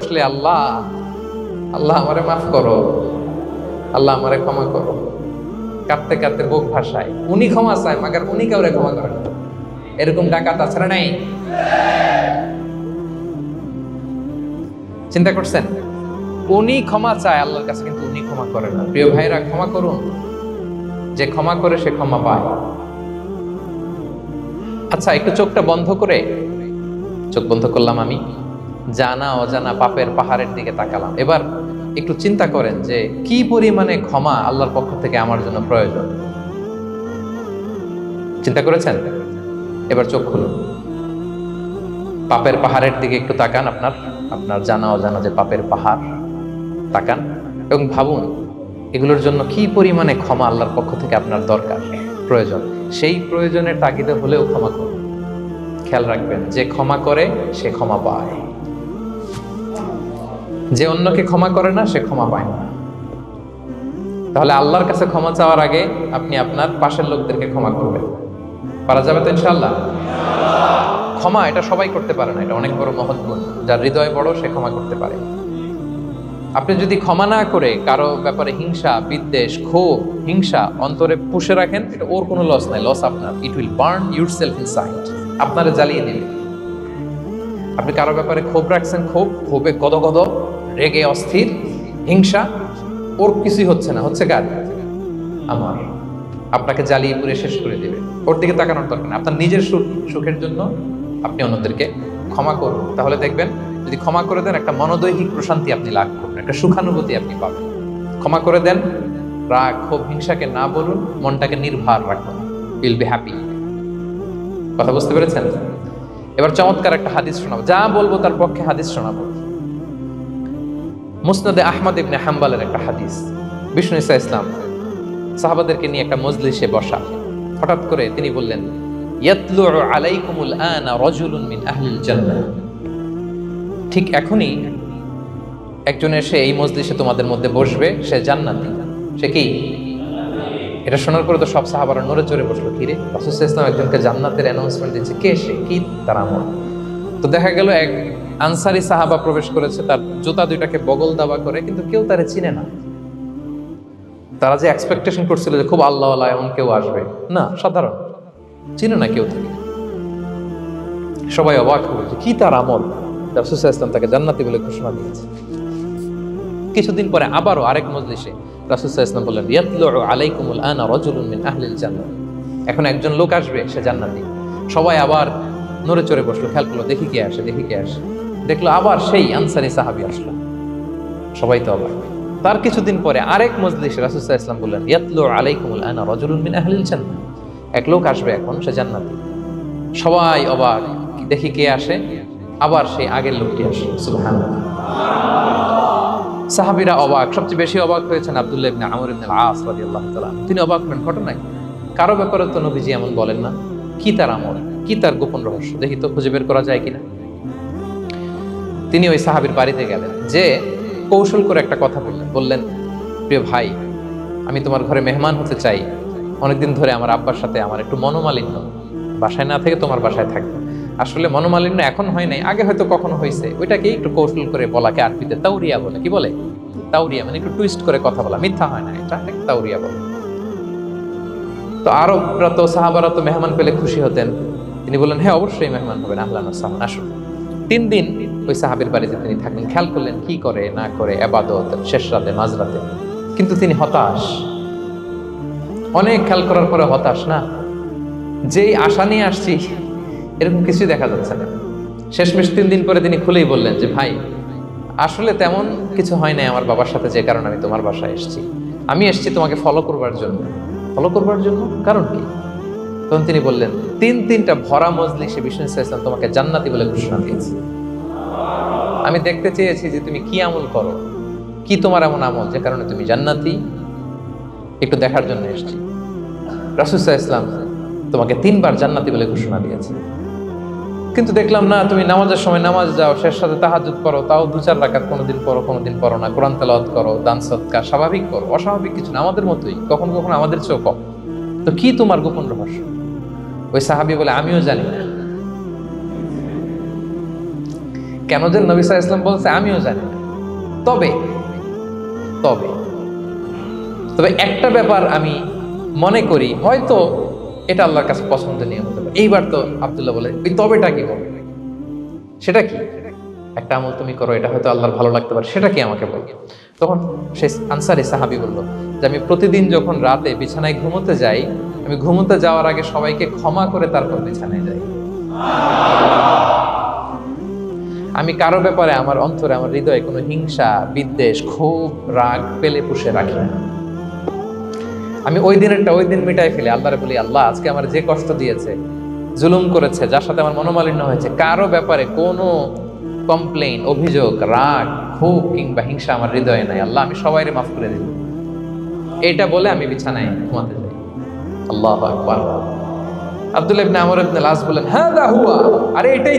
বসলে আল্লাহ আল্লাহ আমারে মাফ করো, আল্লাহ আমারে ক্ষমা করো, কাঁদতে কাঁদতে বুক ভাসায়। উনি ক্ষমা চায়, মাগার উনি কাউরে ক্ষমা করেন না। এরকম ডাকাত আছে না নাই? চিন্তা করছেন? উনি ক্ষমা চায় আল্লাহর কাছে, কিন্তু উনি ক্ষমা করে না। প্রিয় ভাইরা, ক্ষমা করুন। যে ক্ষমা করে সে ক্ষমা পায়। আচ্ছা, একটু চোখটা বন্ধ করে, চোখ বন্ধ করলাম আমি, জানা অজানা পাপের পাহাড়ের দিকে তাকালাম। এবার একটু চিন্তা করেন যে কি পরিমাণে ক্ষমা আল্লাহর পক্ষ থেকে আমার জন্য প্রয়োজন। চিন্তা করেছেন? এবার চোখ খুলুন, পাপের পাহাড়ের দিকে একটু তাকান। আপনার জানা অজানা যে পাপের পাহাড়, তাকান এবং ভাবুন এগুলোর জন্য কি পরিমাণে ক্ষমা আল্লাহর পক্ষ থেকে আপনার দরকার, প্রয়োজন। সেই প্রয়োজনের তাগিদে হলেও ক্ষমা করুন। খেয়াল রাখবেন, যে ক্ষমা করে সে ক্ষমা পায়, যে অন্যকে ক্ষমা করে না সে ক্ষমা পায় না। তাহলে আল্লাহর কাছে ক্ষমা চাওয়ার আগে আপনি আপনার পাশের লোকদেরকে ক্ষমা করবেন। পারা যাবে তো ইনশাআল্লাহ? ক্ষমা এটা সবাই করতে পারে না, এটা অনেক বড় মহৎ গুণ। যার হৃদয় বড় সে ক্ষমা করতে পারে। আপনি যদি ক্ষমা না করে কারো ব্যাপারে হিংসা, বিদ্বেষ, ক্ষোভ, হিংসা অন্তরে পুষে রাখেন, এটা ওর কোনো লস নাই, লস আপনার। It will burn yourself inside, আপনারে জ্বালিয়ে দিবে। আপনি কারো ব্যাপারে ক্ষোভ রাখছেন, ক্ষোভে গদগদ, রেগে অস্থির, হিংসা, ওর কিছুই হচ্ছে না, হচ্ছে কার? আমার। আপনাকে জ্বালিয়ে পুড়ে শেষ করে দেবে। ওর দিকে তাকানোর দরকার নেই। আপনার নিজের সুখের জন্য আপনি অন্যদেরকে ক্ষমা করুন। তাহলে দেখবেন, যদি ক্ষমা করে দেন, একটা মনোদৈহিক প্রশান্তি আপনি লাভ করবেন, একটা সুখানুভূতি আপনি পাবেন। ক্ষমা করে দেন, রাগ, ক্ষোভ, হিংসাকে না বলুন, মনটাকে নির্ভার রাখুন। Will be happy. কথা বুঝতে পেরেছেন? এবার চমৎকার একটা হাদিস শোনাবো, যা বলবো তার পক্ষে হাদিস শোনাবো। মুসনাদে আহমদ ইবনে হাম্বলের একটা হাদিস। বিষ্ণু ঈসা ইসলাম সাহাবাদেরকে নিয়ে একটা মজলিসে বসা। হঠাৎ করে তিনি বললেন, ইয়াতলু আলাইকুমুল আনা রাজুলুন মিন আহলিল জান্নাহ। ঠিক এখনই একজন এসে এই মজলিসে তোমাদের মধ্যে বসবে, সে জান্নাতি। সে কি? এটা শোনার পরে তো সব সাহাবারা নড়ে চড়ে বসলো। কি রে, রাসূল সাল্লাল্লাহু আলাইহি ওয়াসাল্লাম একজনকে জান্নাতের অ্যানাউন্সমেন্ট দিচ্ছে, কে সে, কি তার আমল? তো দেখা গেল এক আনসারী সাহাবা প্রবেশ করেছে, তার জুতা দুইটাকে বগল দাবা করে, কিন্তু কেউ তারে চিনে না। তারা যে এক্সপেকটেশন করছিল যে খুব আল্লাহওয়ালা এমন কেউ আসবে, না, সাধারণ, চিনে না কেউ থেকে। সবাই অবাক হলো যে কি তার আমল, রাসূল সাল্লাল্লাহু আলাইহি ওয়াসাল্লাম তাকে জান্নাতি বলে ঘোষণা দিয়েছে। কিছুদিন পরে আবারও আরেক মজলিসে রাসূল সাল্লাল্লাহু আলাইহি ওয়াসাল্লাম বললেন, ইয়াতলু আলাইকুমুল আনা রাজুলুন মিন আহলিল জান্নাহ। এখন একজন লোক আসবে, সে জান্নাতি। সবাই আবার নড়ে চড়ে বসলো, খেয়াল করলো, দেখি কে আসে, দেখি কে আসে। দেখলো আবার সেই আনসারী সাহাবী আসলো। সবাই তো অবাক। তার কিছুদিন পরে আরেক মজলিসে রাসূল সাল্লাল্লাহু আলাইহি ওয়াসাল্লাম বললেন, ইয়াতলু আলাইকুমুল আনা রাজুলুন মিন আহলিল জান্নাহ। এক লোক আসবে এখন, সে জান্নাতি। সবাই অবাক, দেখি কে আসে, আবার সেই আগের লোকটি আসে। সুবহানাল্লাহ। সাহাবীরা অবাক। সবচেয়ে বেশি অবাক হয়েছেন আব্দুল্লাহ ইবনে আমর ইবনে আল-আস রাদিয়াল্লাহু তাআলা। তিনি অবাক হলেন, ঘটনায় কারো ব্যাপারে তো নবীজি এমন বলেন না, কি তার আমল, কি তার গোপন রহস্য, দেখি তো খুঁজে বের করা যায় কিনা। তিনি ওই সাহাবীর বাড়িতে গেলেন, যে কৌশল করে একটা কথা বললেন, প্রিয় ভাই, আমি তোমার ঘরে মেহমান হতে চাই। অনেকদিন ধরে আমার আব্বার সাথে আমার একটু মনোমালিন্য, বাসায় না থেকে তোমার বাসায় থাকবো। আসলে মনোমালিন্য এখন হয় নাই, আগে হয়তো কখনো হয়েছে। ওইটাকে একটু কৌশল করে বলাকে আরবিতে তাওরিয়া বলে। কি বলে? তাওরিয়া, মানে একটু টুইস্ট করে কথা বলা, মিথ্যা হয় না, এটা তাওরিয়া বলে। তো আরবরা তো, সাহাবারা তো মেহমান পেলে খুশি হতেন। তিনি বললেন, হ্যাঁ অবশ্যই মেহমান হবেন, আহলান ওয়া সাহলান, আসুন। 3 দিন ওই সাহাবীর বাড়িতে তিনি থাকলেন। খেয়াল করলেন কি করে না করে, ইবাদত, শেষ রাতে, মাঝরাতে। কিন্তু তিনি হতাশ, অনেক খেয়াল করার পরে হতাশ। না, যেই আশা নিয়ে আসছি এরকম কিছুই দেখা যাচ্ছে না। শেষমেশ 3 দিন পরে তিনি খুলেই বললেন যে, ভাই আসলে তেমন কিছু হয় নাই আমার বাবার সাথে, যে কারণে আমি তোমার বাসায় এসেছি। আমি এসেছি তোমাকে ফলো করবার জন্য। ফলো করবার জন্য? কারণ কি? তখন তিনি বললেন, 3টা ভরা মজলিসে বিষ্ণু ইসলাম তোমাকে জান্নাতি বলে ঘোষণা দিয়েছে। আমি দেখতে চেয়েছি যে তুমি কি আমল করো, কি তোমার এমন আমল যে কারণে তুমি জান্নাতি, একটু দেখার জন্য এসেছি। রাসূল সাল্লাল্লাহু আলাইহি ওয়াসাল্লাম তোমাকে 3বার জান্নাতি বলে ঘোষণা দিয়েছে, কিন্তু দেখলাম না তুমি নামাজের সময় নামাজ যাও, শেষ সাথে তাহাজ্জুদ করো, তাও 2-4 রাকাত, কোনোদিন পড়ো কোনোদিন পড়ো না, কোরআন তেলাওয়াত করো, দান সদকা, স্বাভাবিক করো, অস্বাভাবিক কিছু না, আমাদের মতোই, কখনো কখনো আমাদের চেয়েও কম। তো কি তোমার গোপন রহস্য? ওই সাহাবী বলে, আমিও জানি না। কেন যে নবী সাল্লাল্লাহু আলাইহি ওয়াসাল্লাম বলছে আমিও জানি না। তবে তবে তবে একটা ব্যাপার আমি মনে করি, হয়তো এটা আল্লাহর কাছে পছন্দনীয় হতে পারে। এইবার তো আব্দুল্লাহ বলে, ওই তবেটা কি বলবে? সেটা কি? একটা আমল তুমি করো, এটা হয়তো আল্লাহর ভালো লাগতে পারে, সেটা কি আমাকে বলো। তখন সেই আনসারী সাহাবী বলল যে আমি প্রতিদিন যখন রাতে বিছানায় ঘুমোতে যাই, আমি ঘুমোতে যাওয়ার আগে সবাইকে ক্ষমা করে তারপর বিছানায় যাই। আমি কারো ব্যাপারে আমার অন্তরে, আমার হৃদয়ে কোনো হিংসা, বিদ্বেষ, ক্ষোভ, রাগ পেলে পুষে রাখি না। আমি ওই দিনেরটা ওই দিন মিটাই ফেলে আল্লাহরে বলি, আল্লাহ আজকে আমার যে কষ্ট দিয়েছে, জুলুম করেছে, যার সাথে আমার মনোমালিন্য হয়েছে, কারো ব্যাপারে কোনো কমপ্লেইন, অভিযোগ, রাগ, ক্ষোভ কিংবা হিংসা আমার হৃদয়ে নাই। আল্লাহ আমি সবাইরে মাফ করে দিই। এটা বলে আমি বিছানায় ঘুমাতে যাই। আল্লাহু আকবার। আব্দুল্লাহ ইবনে আমর ইবনে আল-আস বলেন, হাদা হুয়া, আরে এটাই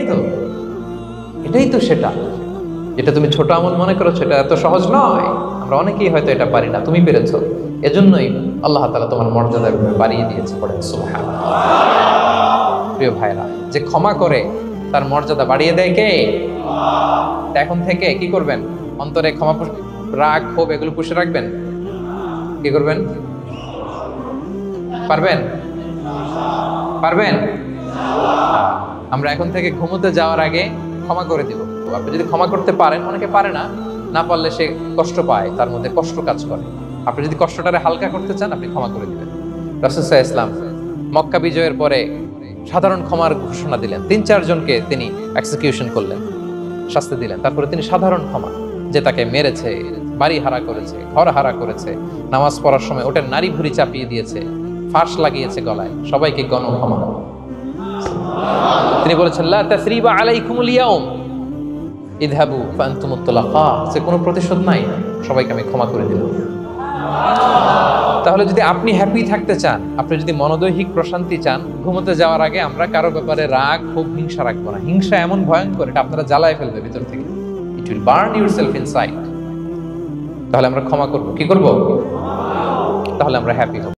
তো সেটা। এটা তুমি ছোট আমল মনে করো, সেটা এত সহজ নয়। আমরা অনেকেই হয়তো এটা পারি না, তুমি পেরেছো। এজন্যই আল্লাহ তাআলা তোমার মর্যাদা বাড়িয়ে দিয়েছে। পড়েন সুবহানাল্লাহ। প্রিয় ভাইরা, যে ক্ষমা করে তার মর্যাদা বাড়িয়ে দেয় কে? এখন থেকে কি করবেন? অন্তরে ক্ষমা, রাগ, ক্ষোভ এগুলো পুষে রাখবেন। কি করবেন? পারবেন? আমরা এখন থেকে ঘুমোতে যাওয়ার আগে ক্ষমা করে দিব। আপনি যদি ক্ষমা করতে পারেন, অনেকে পারে না, না পারলে সে কষ্ট পায়, তার মধ্যে কষ্ট কাজ করে। আপনি যদি কষ্টটারে হালকা করতে চান, আপনি ক্ষমা করে দিবেন। রাসূল সাল্লাল্লাহু আলাইহি ওয়াসাল্লাম মক্কা বিজয়ের পরে সাধারণ ক্ষমার ঘোষণা দিলেন। 3-4 জনকে তিনি এক্সিকিউশন করলেন, শাস্তি দিলেন। তারপরে তিনি সাধারণ ক্ষমা, যে তাকে মেরেছে, বাড়ি হারা করেছে, ঘর হারা করেছে, নামাজ পড়ার সময় ওটার নারী ভুঁড়ি চাপিয়ে দিয়েছে, ফাঁস লাগিয়েছে গলায়, সবাইকে গণ ক্ষমা। তিনি বলেছেন, লা তাসরিবা আলাইকুমুল ইয়াউম ইযহাবু ফাআনতুমুত তুলাকা, যে কোনো প্রতিশোধ নাই, সবাইকে আমি ক্ষমা করে দিলাম। তাহলে যদি আপনি হ্যাপি থাকতে চান, আপনি যদি মনোদৈহিক প্রশান্তি চান, ঘুমোতে যাওয়ার আগে আমরা কারো ব্যাপারে রাগ, খুব হিংসা রাখবো না। হিংসা এমন ভয়ঙ্কর, এটা আপনারা জ্বালায় ফেলবে ভিতর থেকে। It will burn yourself inside. তাহলে আমরা ক্ষমা করব। কি করব? তাহলে আমরা হ্যাপি হব।